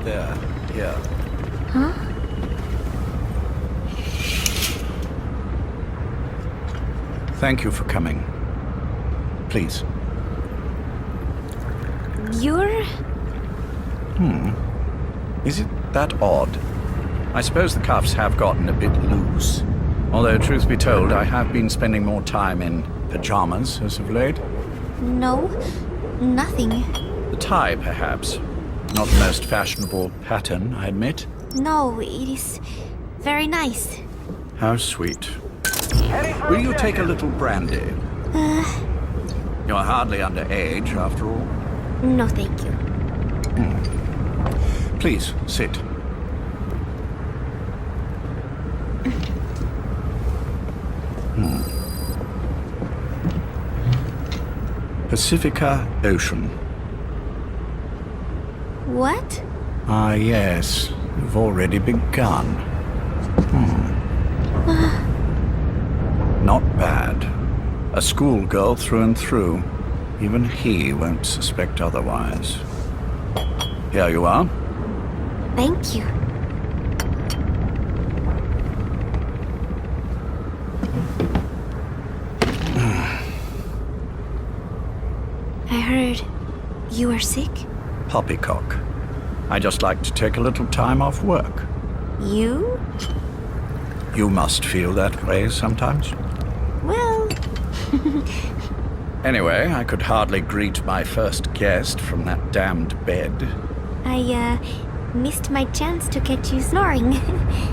There. Here. Huh? Thank you for coming. Please. You're... Is it that odd? I suppose the cuffs have gotten a bit loose. Although, truth be told, I have been spending more time in pajamas as of late. No, nothing. The tie, perhaps. Not the most fashionable pattern, I admit. No, it is very nice. How sweet. Will you take a little brandy? You're hardly underage, after all. No, thank you. Please, sit. Pacifica Ocean. What? Ah, yes. You've already begun. Not bad. A schoolgirl through and through. Even he won't suspect otherwise. Here you are. Thank you. I heard you were sick. Poppycock. I just like to take a little time off work. You? You must feel that way sometimes. Well... Anyway, I could hardly greet my first guest from that damned bed. I, missed my chance to catch you snoring.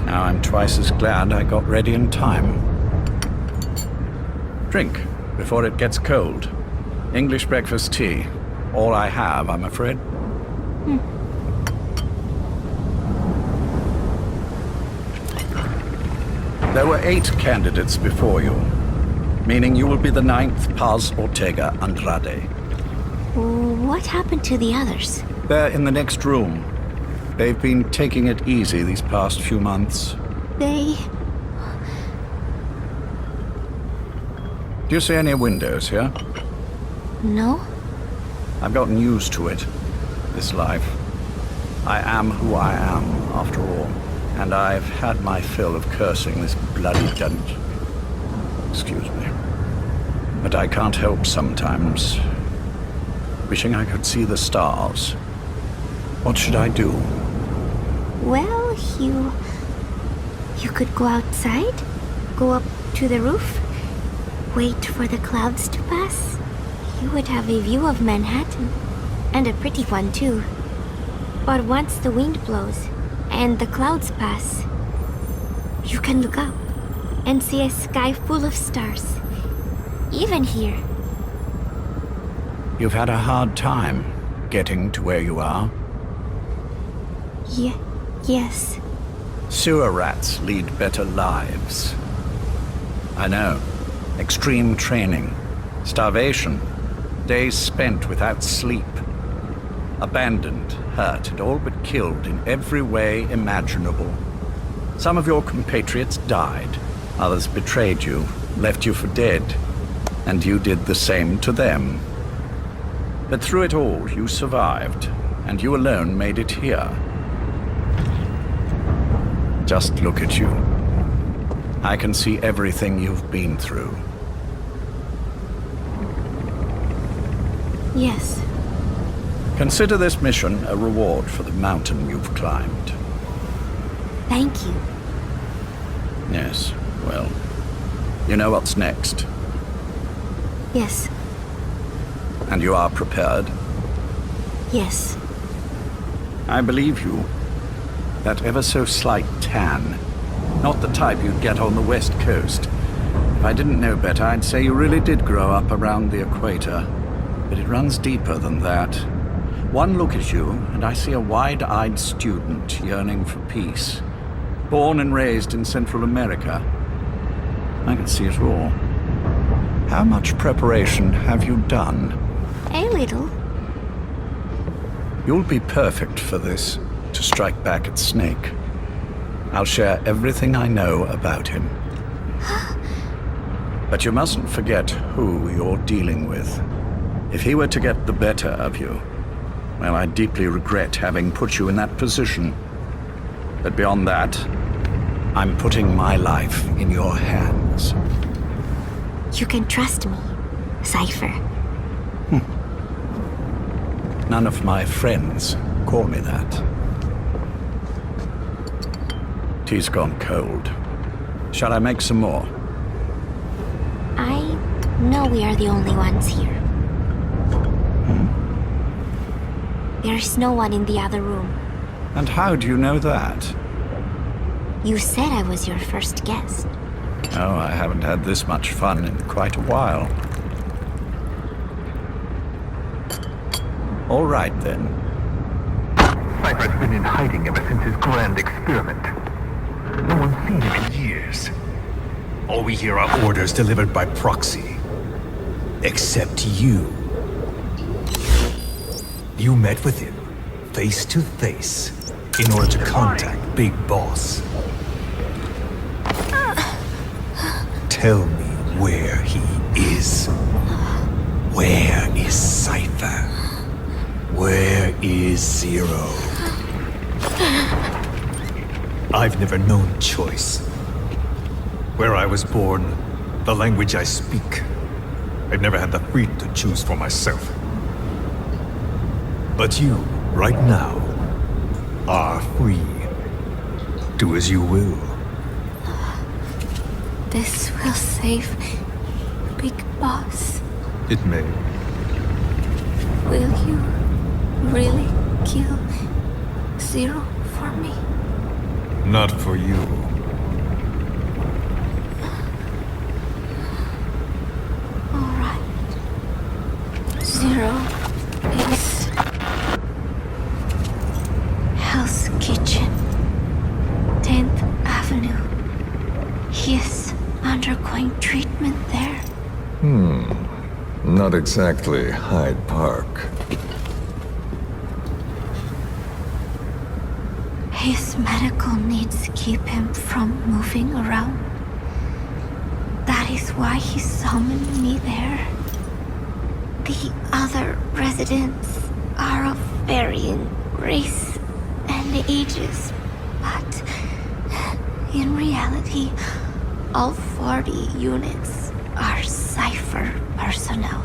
Now I'm twice as glad I got ready in time. Drink, before it gets cold. English breakfast tea. All I have, I'm afraid. There were 8 candidates before you, meaning you will be the 9th Paz Ortega Andrade. What happened to the others? They're in the next room. They've been taking it easy these past few months. They... Do you see any windows here? No? I've gotten used to it, this life. I am who I am, after all, and I've had my fill of cursing this bloody dungeon. Excuse me. But I can't help sometimes wishing I could see the stars. What should I do? Well, you could go outside, go up to the roof, wait for the clouds to pass. You would have a view of Manhattan, and a pretty one too. But once the wind blows and the clouds pass, you can look up and see a sky full of stars, even here. You've had a hard time getting to where you are. Yes. Sewer rats lead better lives. I know. Extreme training, starvation, days spent without sleep. Abandoned, hurt, and all but killed in every way imaginable. Some of your compatriots died. Others betrayed you, left you for dead. And you did the same to them. But through it all, you survived, and you alone made it here. Just look at you. I can see everything you've been through. Yes. Consider this mission a reward for the mountain you've climbed. Thank you. Yes, well, you know what's next. Yes. And you are prepared? Yes. I believe you. That ever so slight tan. Not the type you'd get on the West Coast. If I didn't know better, I'd say you really did grow up around the equator. But it runs deeper than that. One look at you, and I see a wide-eyed student yearning for peace. Born and raised in Central America. I can see it all. How much preparation have you done? A little. You'll be perfect for this, to strike back at Snake. I'll share everything I know about him. But you mustn't forget who you're dealing with. If he were to get the better of you, Well, I deeply regret having put you in that position. But beyond that, I'm putting my life in your hands. You can trust me, Cypher. None of my friends call me that. Tea's gone cold. Shall I make some more? I know we are the only ones here. There's no one in the other room. And how do you know that? You said I was your first guest. Oh, I haven't had this much fun in quite a while. All right, then. Cypher's been in hiding ever since his grand experiment. No one's seen him in years. All we hear are orders delivered by proxy. Except you. You met with him, face to face, in order to contact Big Boss. Tell me where he is. Where is Cypher? Where is Zero? I've never known choice. Where I was born, the language I speak, I've never had the freedom to choose for myself. But you, right now, are free. Do as you will. This will save Big Boss. It may. Will you really kill Zero for me? Not for you. All right. Zero is Hell's Kitchen, 10th Avenue. He is undergoing treatment there. Not exactly Hyde Park. His medical needs keep him from moving around. That is why he summoned me there. The other residents are of varying race and ages, but in reality, all 40 units are Cypher personnel.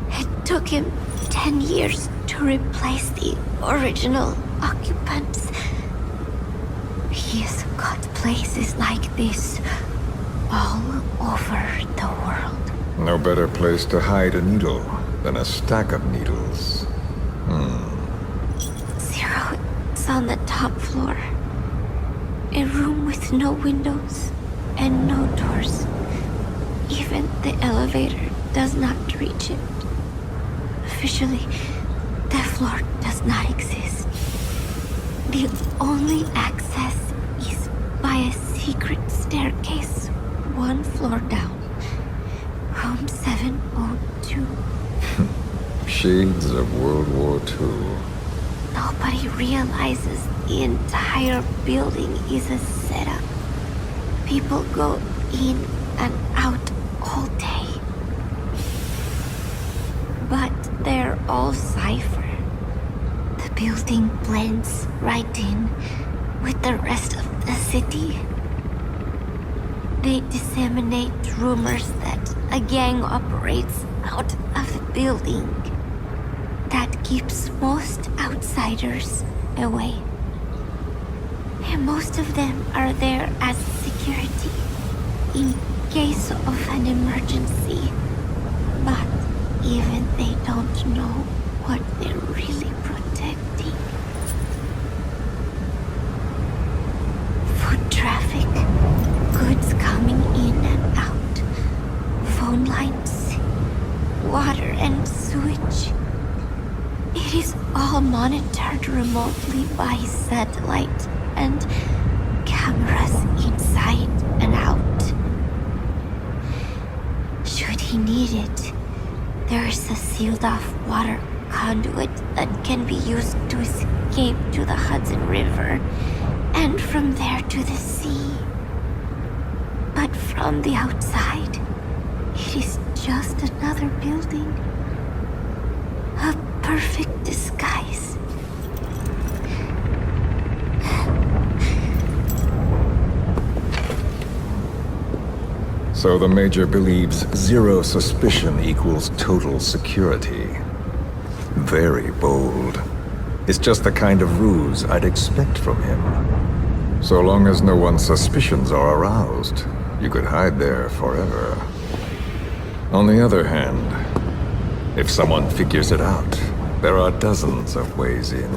It took him 10 years to replace the original occupants. He has got places like this all over the world. No better place to hide a needle than a stack of needles. Zero is on the top floor. A room with no windows and no doors. Even the elevator does not reach it. Officially, the floor does not exist. The only access is by a secret staircase 1 floor down. Room 702. Shades of World War II. Nobody realizes the entire building is a setup. People go in and out all day. But they're all Cypher. The building blends right in with the rest of the city. They disseminate rumors that a gang operates out of the building. That keeps most outsiders away. And most of them are there as security in case of an emergency. But even they don't know what they're really protecting. Foot traffic, goods coming in and out, phone lines, water and sewage. It is all monitored remotely by satellite and cameras inside and out. Should he need it, there is a sealed-off water conduit that can be used to escape to the Hudson River and from there to the sea. But from the outside, it is just another building. A perfect disguise. So the Major believes zero suspicion equals total security. Very bold. It's just the kind of ruse I'd expect from him. So long as no one's suspicions are aroused, you could hide there forever. On the other hand, if someone figures it out, there are dozens of ways in.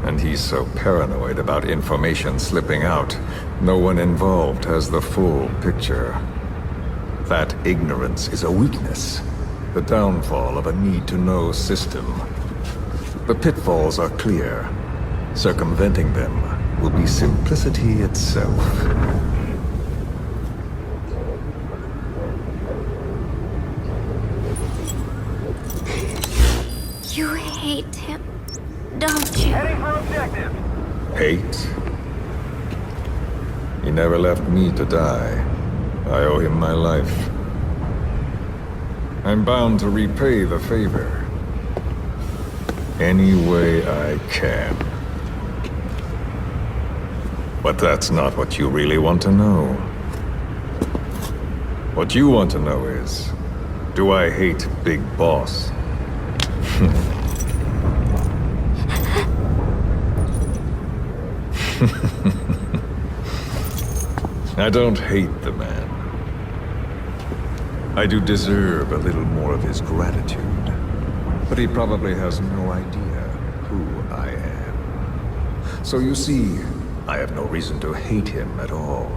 And he's so paranoid about information slipping out, no one involved has the full picture. That ignorance is a weakness, the downfall of a need-to-know system. The pitfalls are clear. Circumventing them will be simplicity itself. You hate him, don't you? Heading for objective. Hate? He never left me to die. I owe him my life. I'm bound to repay the favor. Any way I can. But that's not what you really want to know. What you want to know is, do I hate Big Boss? I don't hate the man. I do deserve a little more of his gratitude. But he probably has no idea who I am. So you see, I have no reason to hate him at all.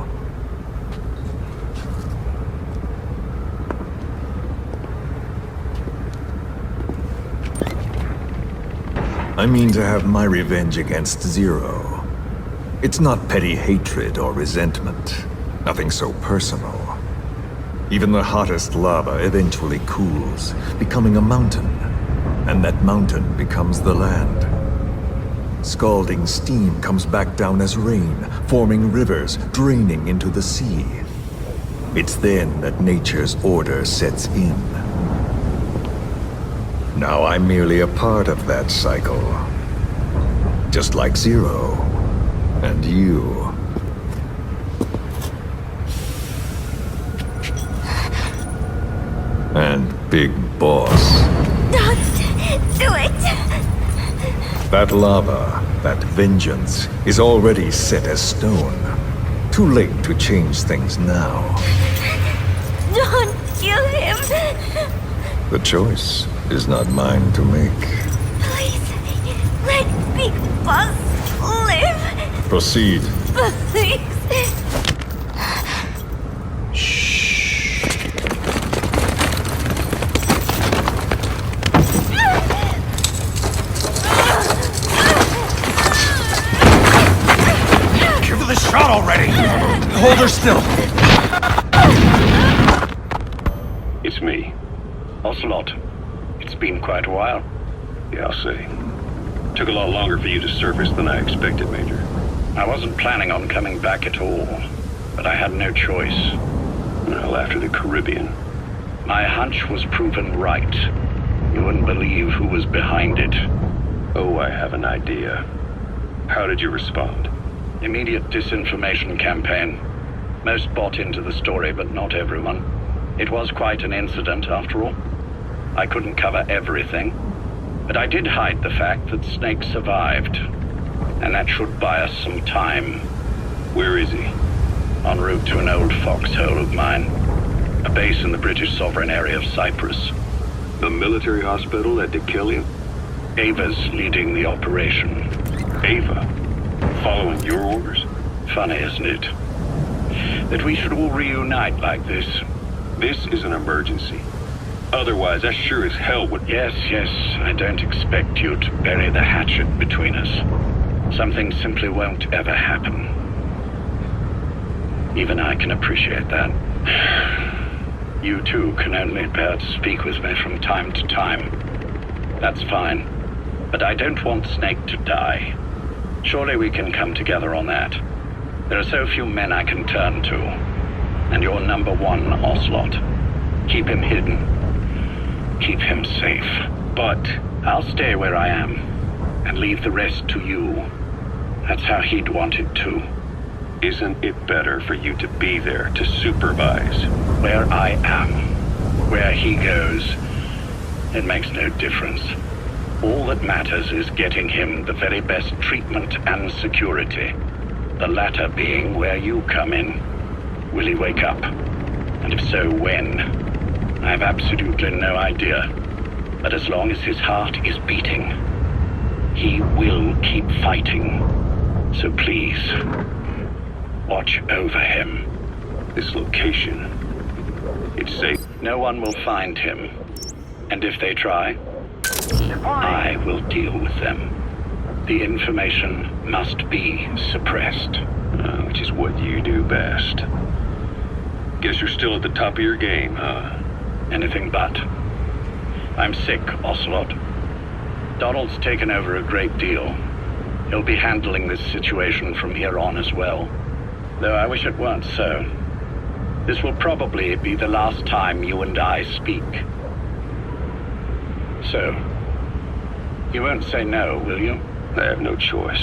I mean to have my revenge against Zero. It's not petty hatred or resentment. Nothing so personal. Even the hottest lava eventually cools, becoming a mountain. And that mountain becomes the land. Scalding steam comes back down as rain, forming rivers, draining into the sea. It's then that nature's order sets in. Now I'm merely a part of that cycle. Just like Zero. And you. And Big Boss. Don't do it! That lava, that vengeance, is already set as stone. Too late to change things now. Don't kill him! The choice is not mine to make. Please, let Big Boss live! Proceed. Please! Give her the shot already! Hold her still! It's me. Ocelot. It's been quite a while. Yeah, I'll say. Took a lot longer for you to surface than I expected, Major. I wasn't planning on coming back at all, but I had no choice. Well, after the Caribbean. My hunch was proven right. You wouldn't believe who was behind it. Oh, I have an idea. How did you respond? Immediate disinformation campaign. Most bought into the story, but not everyone. It was quite an incident, after all. I couldn't cover everything, but I did hide the fact that Snake survived, and that should buy us some time. Where is he? En route to an old foxhole of mine, a base in the British sovereign area of Cyprus. The military hospital at Dekilia? Ava's leading the operation. Ava? Following your orders? Funny, isn't it? That we should all reunite like this. This is an emergency. Otherwise, I sure as hell would... Yes, I don't expect you to bury the hatchet between us. Something simply won't ever happen. Even I can appreciate that. You too can only bear to speak with me from time to time. That's fine. But I don't want Snake to die. Surely we can come together on that. There are so few men I can turn to. And you're number one, Ocelot. Keep him hidden. keep him safe. But I'll stay where I am and leave the rest to you. That's how he'd want it too. Isn't it better for you to be there to supervise? Where I am, where he goes, it makes no difference. All that matters is getting him the very best treatment and security. The latter being where you come in. Will he wake up? And if so, when? I have absolutely no idea. But as long as his heart is beating, he will keep fighting. So please, watch over him. This location, it's safe. No one will find him. And if they try, I will deal with them. The information must be suppressed. Which is what you do best. Guess you're still at the top of your game, huh? Anything but. I'm sick, Ocelot. Donald's taken over a great deal. He'll be handling this situation from here on as well. Though I wish it weren't so. This will probably be the last time you and I speak. So, you won't say no, will you? I have no choice.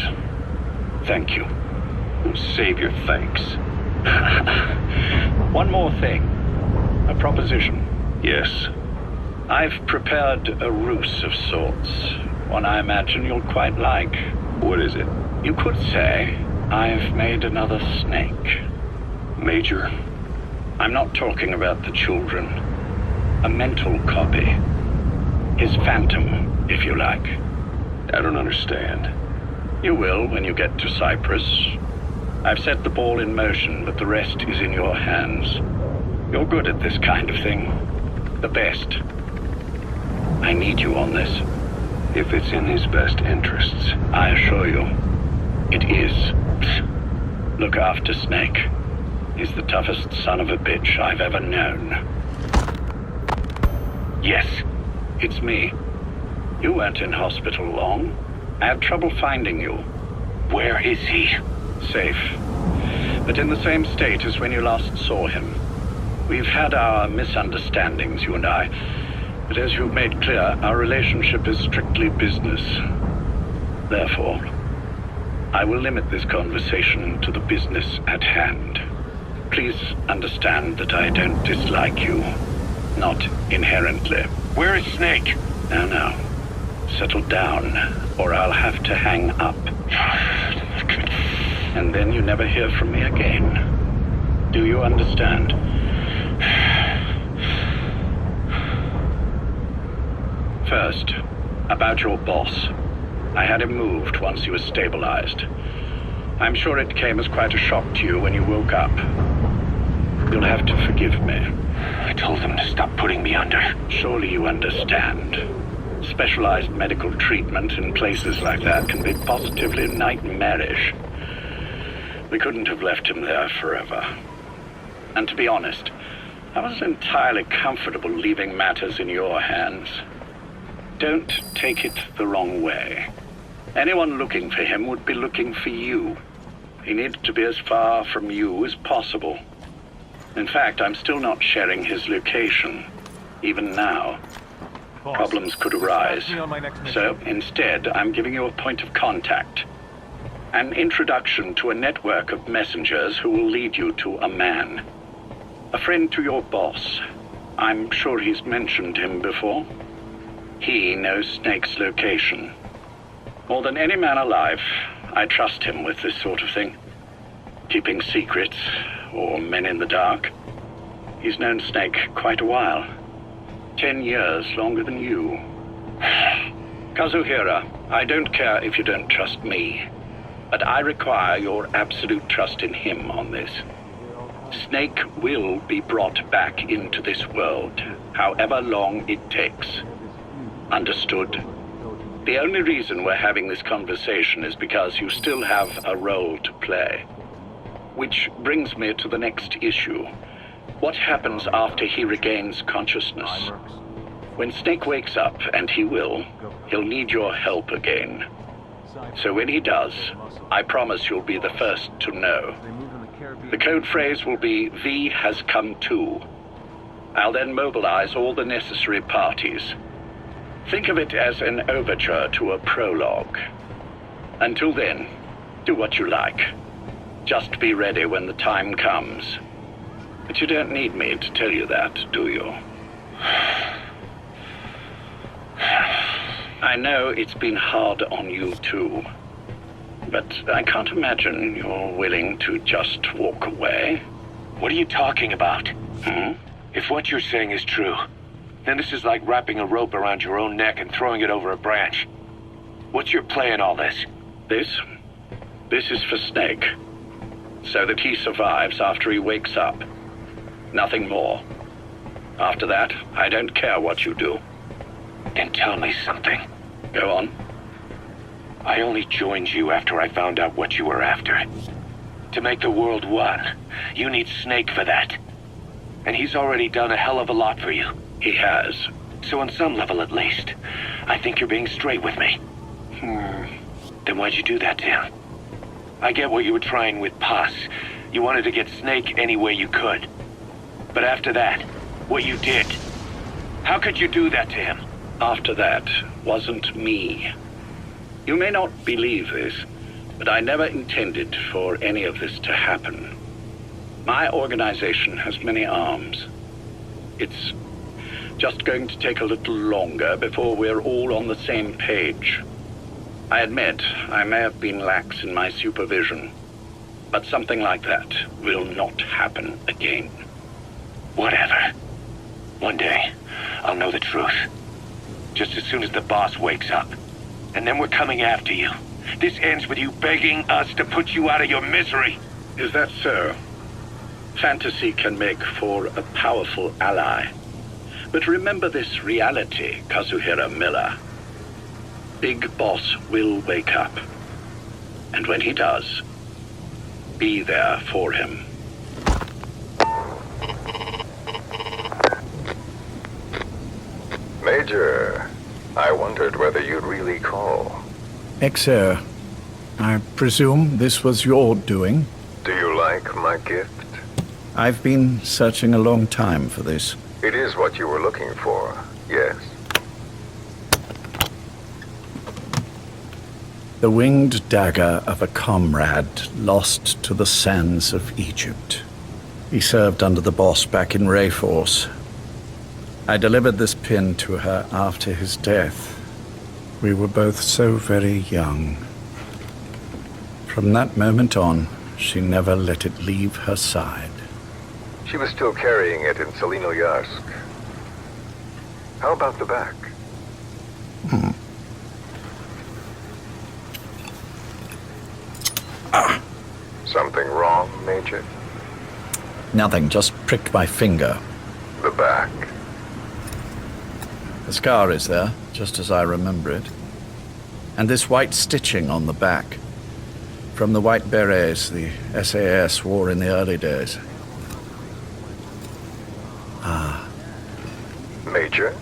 Thank you. Save your thanks. One more thing. A proposition. Yes. I've prepared a ruse of sorts. One I imagine you'll quite like. What is it? You could say I've made another snake. Major? I'm not talking about the children. A mental copy. His phantom, if you like. I don't understand. You will when you get to Cyprus. I've set the ball in motion, but the rest is in your hands. You're good at this kind of thing. The best. I need you on this. If it's in his best interests. I assure you, it is. Look after Snake. He's the toughest son of a bitch I've ever known. Yes, it's me. You weren't in hospital long. I had trouble finding you. Where is he? Safe. But in the same state as when you last saw him. We've had our misunderstandings, you and I. But as you've made clear, our relationship is strictly business. Therefore, I will limit this conversation to the business at hand. Please understand that I don't dislike you. Not inherently. Where is Snake? No. Settle down, or I'll have to hang up. And then you never hear from me again. Do you understand? First, about your boss. I had him moved once he was stabilized. I'm sure it came as quite a shock to you when you woke up. You'll have to forgive me. I told them to stop putting me under. Surely you understand. Specialized medical treatment in places like that can be positively nightmarish. We couldn't have left him there forever. And to be honest, I wasn't entirely comfortable leaving matters in your hands. Don't take it the wrong way. Anyone looking for him would be looking for you. He needed to be as far from you as possible. In fact, I'm still not sharing his location, even now. Boss, Problems could arise. me on my next mission. So instead, I'm giving you a point of contact. An introduction to a network of messengers who will lead you to a man. A friend to your boss. I'm sure he's mentioned him before. He knows Snake's location. More than any man alive, I trust him with this sort of thing. Keeping secrets, or men in the dark. He's known Snake quite a while. 10 years longer than you. Kazuhira, I don't care if you don't trust me, but I require your absolute trust in him on this. Snake will be brought back into this world, however long it takes. Understood? The only reason we're having this conversation is because you still have a role to play. Which brings me to the next issue. What happens after he regains consciousness? When Snake wakes up, and he will, he'll need your help again. So when he does, I promise you'll be the first to know. The code phrase will be, V has come to. I'll then mobilize all the necessary parties. Think of it as an overture to a prologue. Until then, do what you like. Just be ready when the time comes. But you don't need me to tell you that, do you? I know it's been hard on you too. But I can't imagine you're willing to just walk away. What are you talking about? If what you're saying is true, then this is like wrapping a rope around your own neck and throwing it over a branch. What's your play in all this? This is for Snake. So that he survives after he wakes up. Nothing more. After that, I don't care what you do. Then tell me something. Go on. I only joined you after I found out what you were after. To make the world one, you need Snake for that. And he's already done a hell of a lot for you. He has. So on some level at least, I think you're being straight with me. Then why'd you do that to him? I get what you were trying with Paz. You wanted to get Snake any way you could. But after that, what you did, how could you do that to him? After that wasn't me. You may not believe this, but I never intended for any of this to happen. My organization has many arms. It's just going to take a little longer before we're all on the same page. I admit I may have been lax in my supervision, but something like that will not happen again. Whatever. One day, I'll know the truth. Just as soon as the boss wakes up. And then we're coming after you. This ends with you begging us to put you out of your misery. Is that so? Fantasy can make for a powerful ally. But remember this reality, Kazuhira Miller. Big Boss will wake up. And when he does, be there for him. Major, I wondered whether you'd really call. Exer, I presume this was your doing? Do you like my gift? I've been searching a long time for this. It is what you were looking for, yes. The winged dagger of a comrade lost to the sands of Egypt. He served under the boss back in Rayforce. I delivered this pin to her after his death. We were both so very young. From that moment on, she never let it leave her side. She was still carrying it in Selinoyarsk. How about the back? Something wrong, Major? Nothing, just pricked my finger. The back. The scar is there, just as I remember it. And this white stitching on the back. From the white berets the SAS wore in the early days. Major?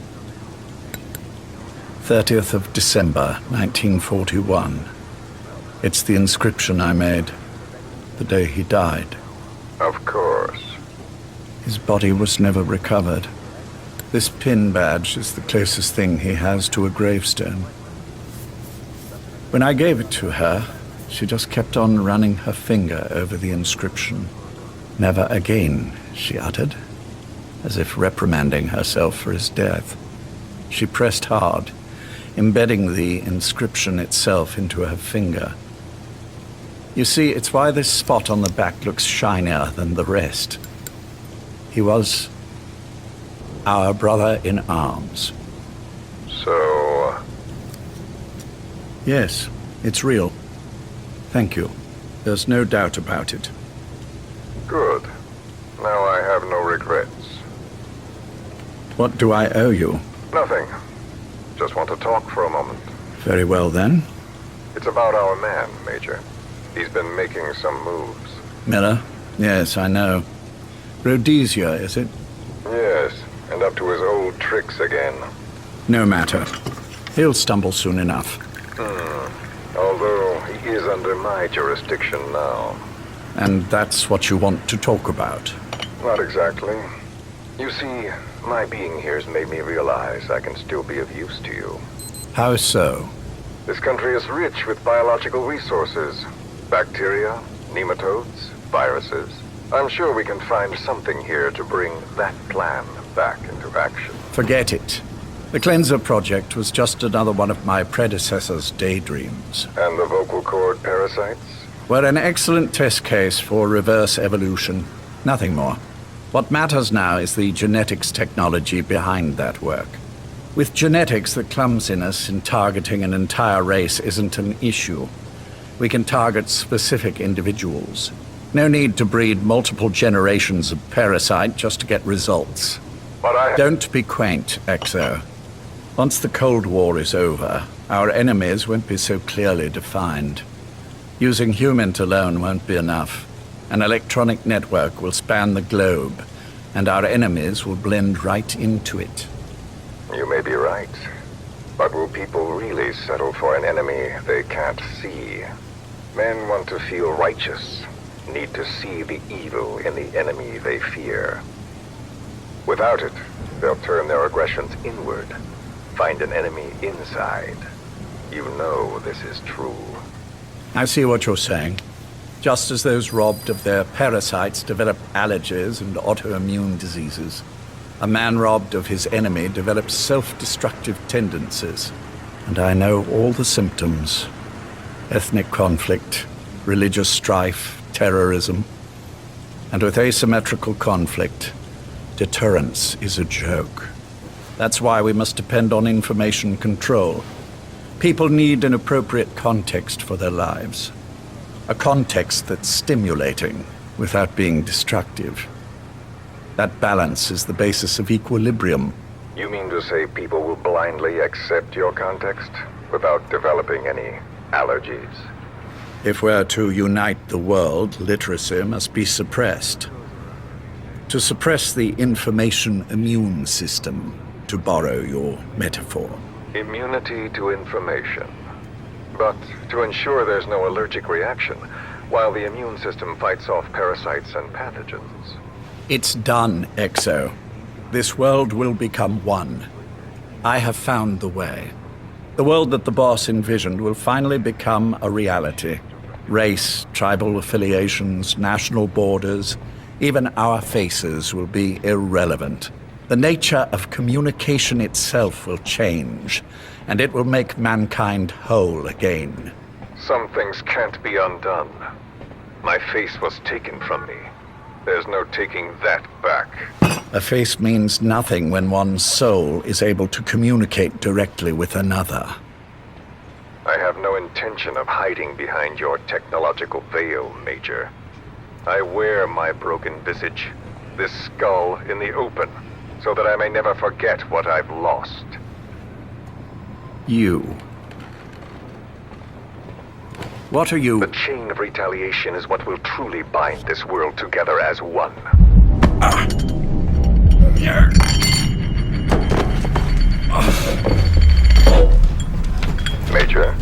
30th of December, 1941. It's the inscription I made the day he died. Of course. His body was never recovered. This pin badge is the closest thing he has to a gravestone. When I gave it to her, she just kept on running her finger over the inscription. Never again, she uttered, as if reprimanding herself for his death. She pressed hard, embedding the inscription itself into her finger. You see, it's why this spot on the back looks shinier than the rest. He was our brother in arms. So... Yes, it's real. Thank you. There's no doubt about it. Good. Now I have no regrets. What do I owe you? Nothing. Just want to talk for a moment. Very well, then. It's about our man, Major. He's been making some moves. Miller? Yes, I know. Rhodesia, is it? Yes, and up to his old tricks again. No matter. He'll stumble soon enough. Although he is under my jurisdiction now. And that's what you want to talk about? Not exactly. You see, my being here's made me realize I can still be of use to you. How so? This country is rich with biological resources. Bacteria, nematodes, viruses. I'm sure we can find something here to bring that plan back into action. Forget it. The Cleanser Project was just another one of my predecessor's daydreams. And the vocal cord parasites? Were an excellent test case for reverse evolution. Nothing more. What matters now is the genetics technology behind that work. With genetics, the clumsiness in targeting an entire race isn't an issue. We can target specific individuals. No need to breed multiple generations of parasite just to get results. But Don't be quaint, Exo. Once the Cold War is over, our enemies won't be so clearly defined. Using humans alone won't be enough. An electronic network will span the globe, and our enemies will blend right into it. You may be right. But will people really settle for an enemy they can't see? Men want to feel righteous, need to see the evil in the enemy they fear. Without it, they'll turn their aggressions inward, find an enemy inside. You know this is true. I see what you're saying. Just as those robbed of their parasites develop allergies and autoimmune diseases, a man robbed of his enemy develops self-destructive tendencies. And I know all the symptoms. Ethnic conflict, religious strife, terrorism. And with asymmetrical conflict, deterrence is a joke. That's why we must depend on information control. People need an appropriate context for their lives. A context that's stimulating without being destructive. That balance is the basis of equilibrium. You mean to say people will blindly accept your context without developing any allergies? If we're to unite the world, literacy must be suppressed. To suppress the information immune system, to borrow your metaphor. Immunity to information. But to ensure there's no allergic reaction, while the immune system fights off parasites and pathogens. It's done, Exo. This world will become one. I have found the way. The world that the boss envisioned will finally become a reality. Race, tribal affiliations, national borders, even our faces will be irrelevant. The nature of communication itself will change, and it will make mankind whole again. Some things can't be undone. My face was taken from me. There's no taking that back. A face means nothing when one's soul is able to communicate directly with another. I have no intention of hiding behind your technological veil, Major. I wear my broken visage, this skull, in the open, so that I may never forget what I've lost. You. What are you? The chain of retaliation is what will truly bind this world together as one. Major?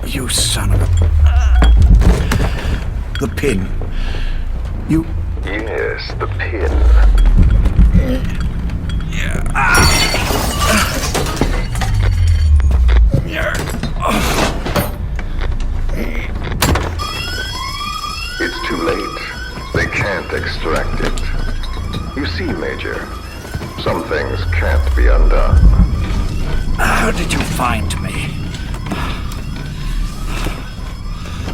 You son of a... The pin. You... Yes, the pin. It's too late. They can't extract it. You see, Major, some things can't be undone. How did you find me?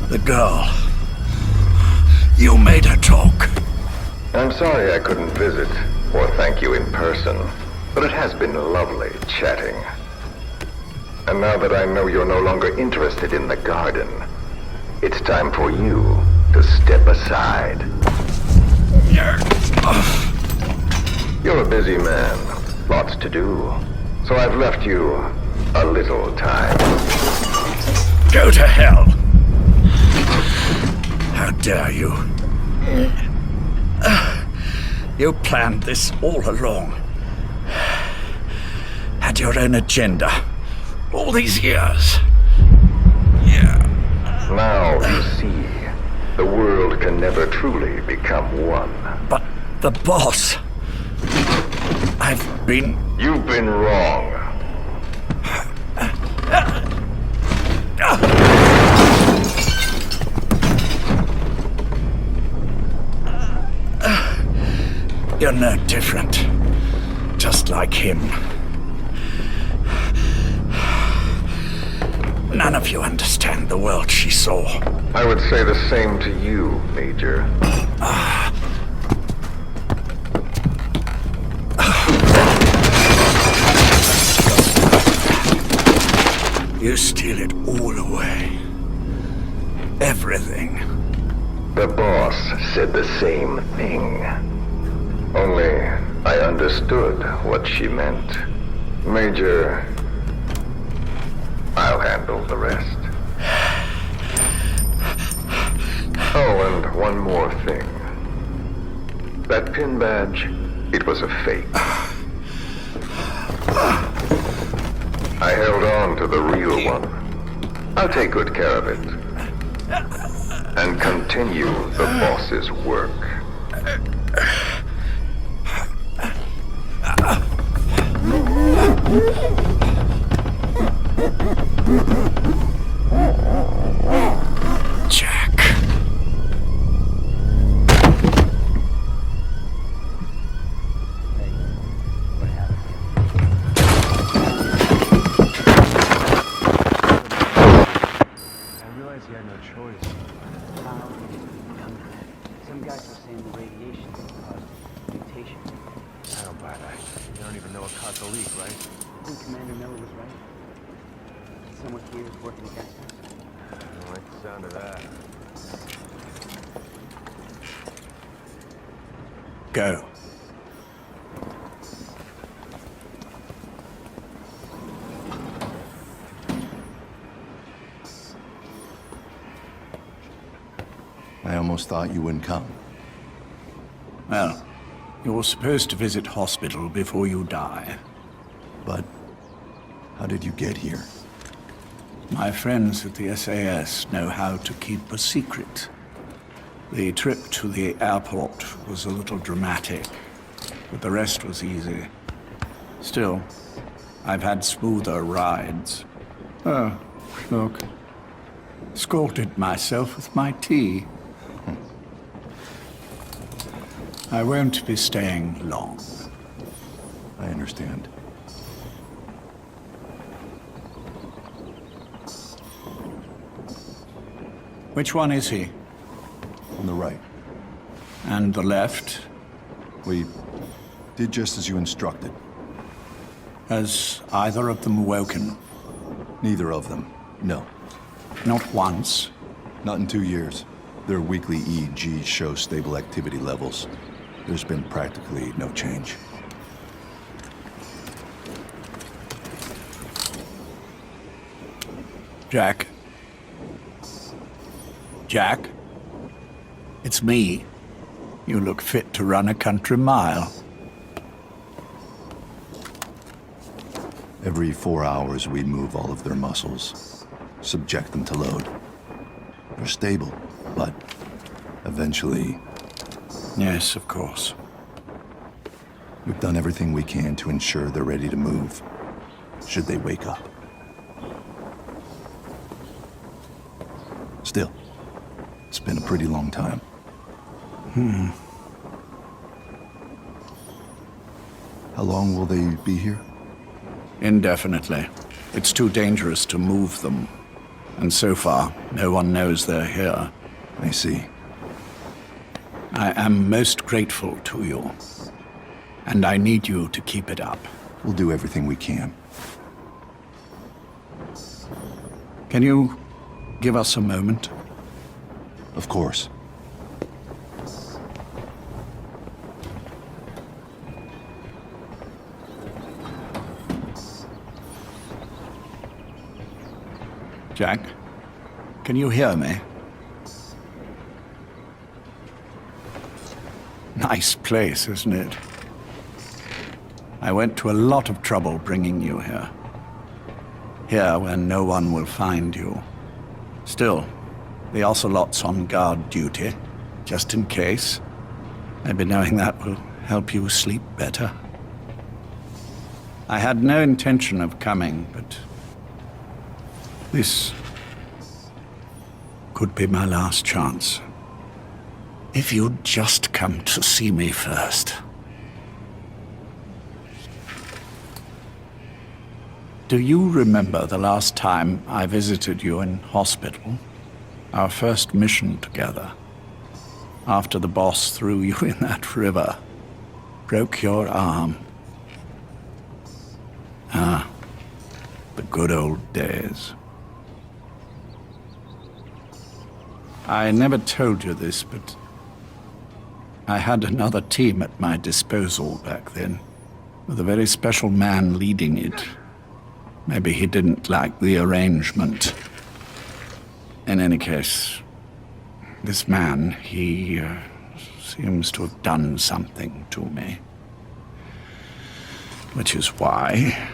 The girl. You made her talk. I'm sorry I couldn't visit or thank you in person, but it has been lovely chatting. And now that I know you're no longer interested in the garden, it's time for you to step aside. You're a busy man, lots to do, so I've left you a little time. Go to hell! How dare you? You planned this all along. Had your own agenda. All these years. Now you see, the world can never truly become one. But the boss... been... You've been wrong. You're no different. Just like him. None of you understand the world she saw. I would say the same to you, Major. You steal it all away. Everything. The boss said the same thing. Only I understood what she meant. Major, I'll handle the rest. Oh, and one more thing. That pin badge, it was a fake. I held on to the real one. I'll take good care of it. And continue the boss's work. Jack. I realized he had no choice. Some guys were saying the radiation caused mutation. I don't buy that. You don't even know what caused the leak, right? I think Commander Miller was right. Someone here is working against us. I don't like the sound of that. Go. I almost thought you wouldn't come. Well, you're supposed to visit hospital before you die. But how did you get here? My friends at the SAS know how to keep a secret. The trip to the airport was a little dramatic, but the rest was easy. Still, I've had smoother rides. Oh, look. Scalded myself with my tea. I won't be staying long. I understand. Which one is he? On the right. And the left? We did just as you instructed. Has either of them woken? Neither of them. No. Not once. Not in 2 years. Their weekly EEGs show stable activity levels. There's been practically no change. Jack? Jack? It's me. You look fit to run a country mile. Every 4 hours, we move all of their muscles, subject them to load. They're stable, but eventually... Yes, of course. We've done everything we can to ensure they're ready to move, should they wake up. Still, it's been a pretty long time. How long will they be here? Indefinitely. It's too dangerous to move them. And so far, no one knows they're here. I see. I am most grateful to you. And I need you to keep it up. We'll do everything we can. Can you give us a moment? Of course. Jack, can you hear me? Nice place, isn't it? I went to a lot of trouble bringing you here. Here where no one will find you. Still, the Ocelot's on guard duty, just in case. Maybe knowing that will help you sleep better. I had no intention of coming, but this could be my last chance. If you'd just come to see me first. Do you remember the last time I visited you in hospital? Our first mission together. After the boss threw you in that river. Broke your arm. Ah, the good old days. I never told you this, but I had another team at my disposal back then, with a very special man leading it. Maybe he didn't like the arrangement. In any case, this man, he seems to have done something to me. Which is why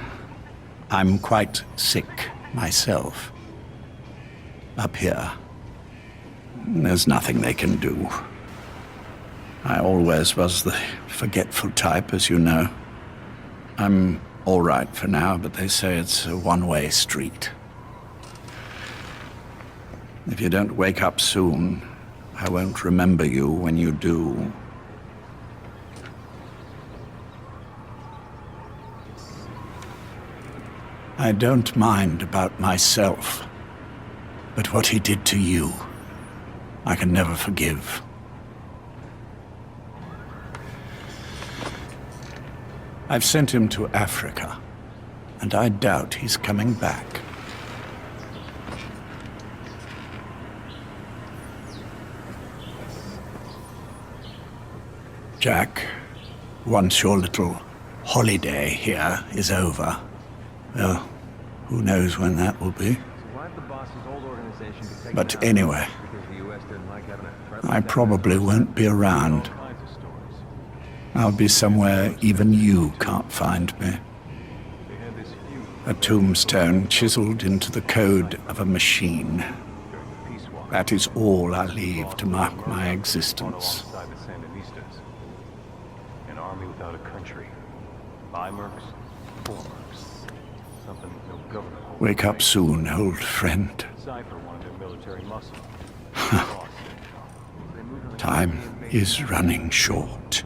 I'm quite sick myself. Up here, there's nothing they can do. I always was the forgetful type, as you know. I'm all right for now, but they say it's a one-way street. If you don't wake up soon, I won't remember you when you do. I don't mind about myself, but what he did to you, I can never forgive. I've sent him to Africa, and I doubt he's coming back. Jack, once your little holiday here is over, well, who knows when that will be. But anyway, I probably won't be around. I'll be somewhere even you can't find me. A tombstone chiseled into the code of a machine. That is all I leave to mark my existence. An army without a country. Bi-mercs, four-mercs. Something no government. Wake up soon, old friend. Cypher wanted a military muscle. Time is running short.